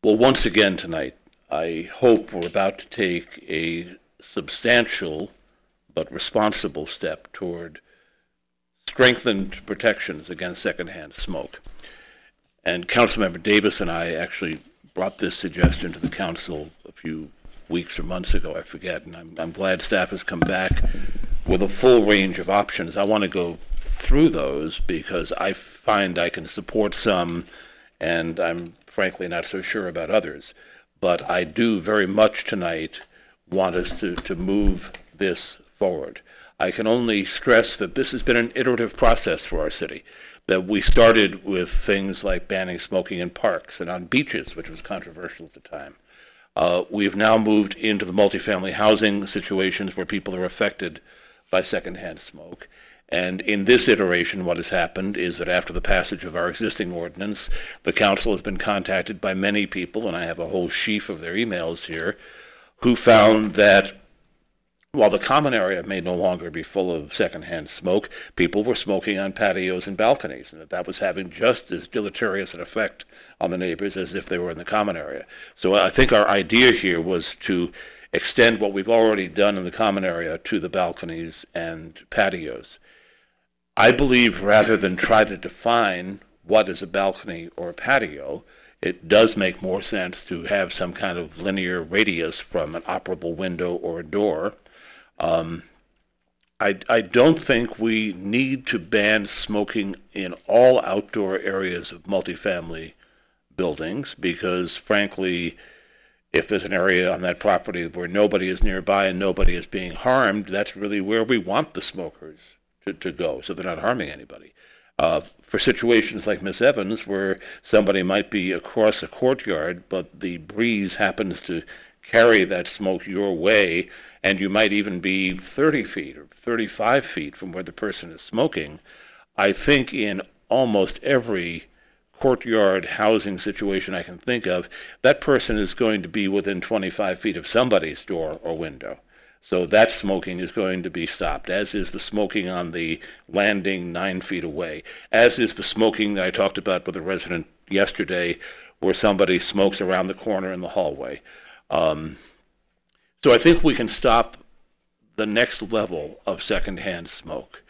Well, once again tonight, I hope we're about to take a substantial but responsible step toward strengthened protections against secondhand smoke. And Councilmember Davis and I actually brought this suggestion to the council a few weeks or months ago, I forget, and I'm glad staff has come back with a full range of options. I want to go through those because I find I can support some, and I'm frankly not so sure about others. But I do very much tonight want us to move this forward. I can only stress that this has been an iterative process for our city, that we started with things like banning smoking in parks and on beaches, which was controversial at the time. We've now moved into the multifamily housing situations where people are affected by secondhand smoke. And in this iteration, what has happened is that after the passage of our existing ordinance, the council has been contacted by many people, and I have a whole sheaf of their emails here, who found that while the common area may no longer be full of secondhand smoke, people were smoking on patios and balconies, and that was having just as deleterious an effect on the neighbors as if they were in the common area. So I think our idea here was to extend what we've already done in the common area to the balconies and patios. I believe rather than try to define what is a balcony or a patio, it does make more sense to have some kind of linear radius from an operable window or a door. I don't think we need to ban smoking in all outdoor areas of multifamily buildings because, frankly, if there's an area on that property where nobody is nearby and nobody is being harmed, that's really where we want the smokers to go, so they're not harming anybody. For situations like Miss Evans, where somebody might be across a courtyard, but the breeze happens to carry that smoke your way, and you might even be 30 feet or 35 feet from where the person is smoking, I think in almost every courtyard housing situation I can think of, that person is going to be within 25 feet of somebody's door or window. So that smoking is going to be stopped, as is the smoking on the landing 9 feet away, as is the smoking that I talked about with a resident yesterday where somebody smokes around the corner in the hallway. So I think we can stop the next level of secondhand smoke.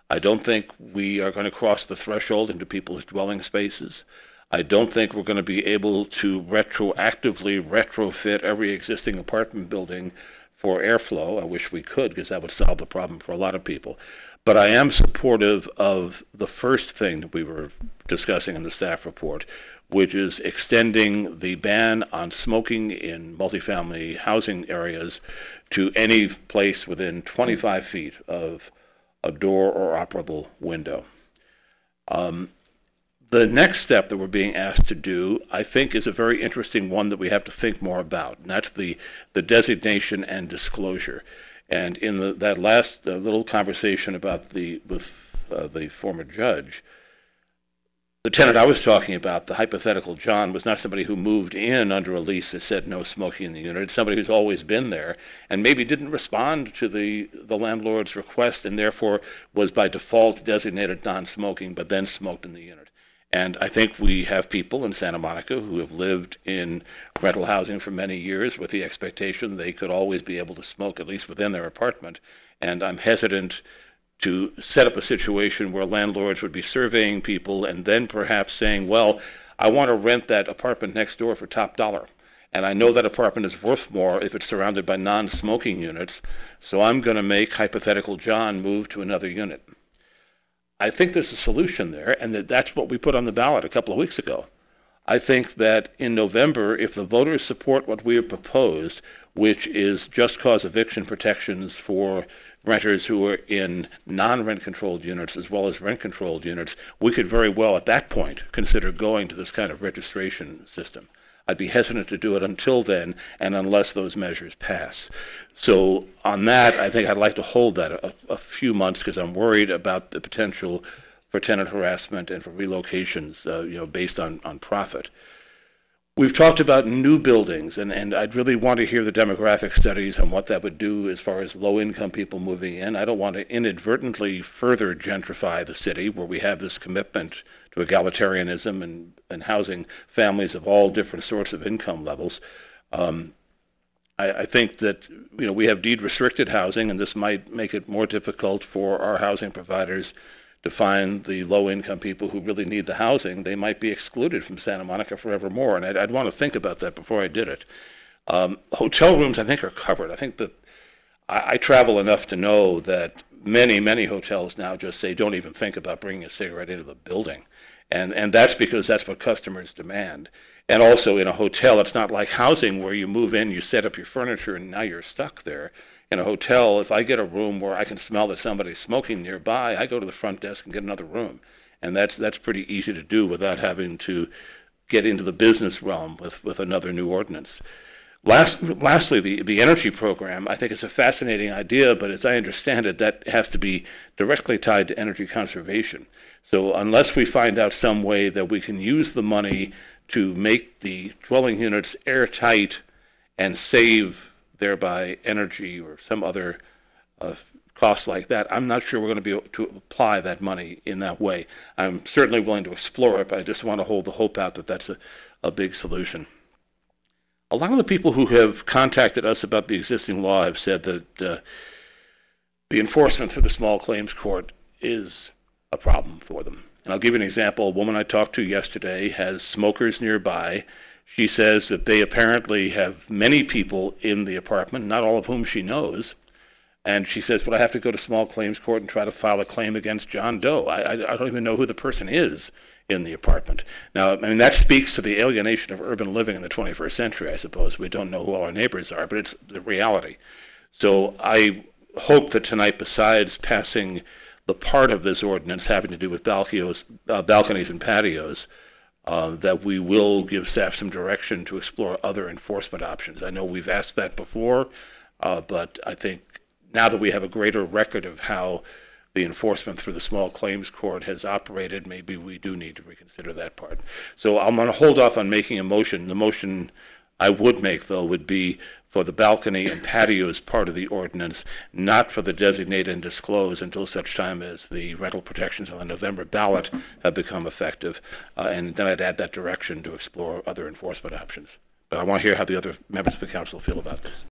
I don't think we are going to cross the threshold into people's dwelling spaces. I don't think we're going to be able to retroactively retrofit every existing apartment building for airflow. I wish we could, because that would solve the problem for a lot of people. But I am supportive of the first thing that we were discussing in the staff report, which is extending the ban on smoking in multifamily housing areas to any place within 25 feet of a door or operable window. The next step that we're being asked to do, I think, is a very interesting one that we have to think more about, and that's the designation and disclosure. And in that last little conversation about with the former judge, the tenant I was talking about, the hypothetical John, was not somebody who moved in under a lease that said no smoking in the unit. It's somebody who's always been there and maybe didn't respond to the landlord's request and therefore was by default designated non-smoking but then smoked in the unit. And I think we have people in Santa Monica who have lived in rental housing for many years with the expectation they could always be able to smoke, at least within their apartment. And I'm hesitant to set up a situation where landlords would be surveying people and then perhaps saying, well, I want to rent that apartment next door for top dollar. And I know that apartment is worth more if it's surrounded by non-smoking units, so I'm going to make hypothetical John move to another unit. I think there's a solution there, and that's what we put on the ballot a couple of weeks ago. I think that in November, if the voters support what we have proposed, which is just cause eviction protections for renters who are in non-rent controlled units as well as rent controlled units, we could very well at that point consider going to this kind of registration system. I'd be hesitant to do it until then and unless those measures pass. So on that, I think I'd like to hold that a few months because I'm worried about the potential for tenant harassment and for relocations based on profit. We've talked about new buildings, and I'd really want to hear the demographic studies on what that would do as far as low-income people moving in. I don't want to inadvertently further gentrify the city where we have this commitment to egalitarianism and housing families of all different sorts of income levels. I think that we have deed-restricted housing, and this might make it more difficult for our housing providers to find the low-income people who really need the housing. They might be excluded from Santa Monica forevermore, and I'd want to think about that before I did it. Hotel rooms, I think, are covered. I think that I travel enough to know that many hotels now just say, don't even think about bringing a cigarette into the building. And that's because that's what customers demand. And also in a hotel, it's not like housing where you move in, you set up your furniture, and now you're stuck there. In a hotel, if I get a room where I can smell that somebody's smoking nearby, I go to the front desk and get another room. And that's pretty easy to do without having to get into the business realm with another new ordinance. Lastly, the energy program, I think it's a fascinating idea, but as I understand it, that has to be directly tied to energy conservation. So unless we find out some way that we can use the money to make the dwelling units airtight and save thereby energy or some other cost like that, I'm not sure we're going to be able to apply that money in that way. I'm certainly willing to explore it, but I just want to hold the hope out that that's a big solution. A lot of the people who have contacted us about the existing law have said that the enforcement through the small claims court is a problem for them. And I'll give you an example. A woman I talked to yesterday has smokers nearby. She says that they apparently have many people in the apartment, not all of whom she knows. And she says, well, I have to go to small claims court and try to file a claim against John Doe. I don't even know who the person is in the apartment. Now, I mean, that speaks to the alienation of urban living in the 21st century, I suppose. We don't know who all our neighbors are, but it's the reality. So I hope that tonight, besides passing the part of this ordinance having to do with balconies and patios, that we will give staff some direction to explore other enforcement options. I know we've asked that before, but I think now that we have a greater record of how the enforcement through the small claims court has operated, maybe we do need to reconsider that part. So I'm going to hold off on making a motion. The motion I would make, though, would be for the balcony and patios part of the ordinance, not for the designate and disclose until such time as the rental protections on the November ballot have become effective. And then I'd add that direction to explore other enforcement options. But I want to hear how the other members of the council feel about this.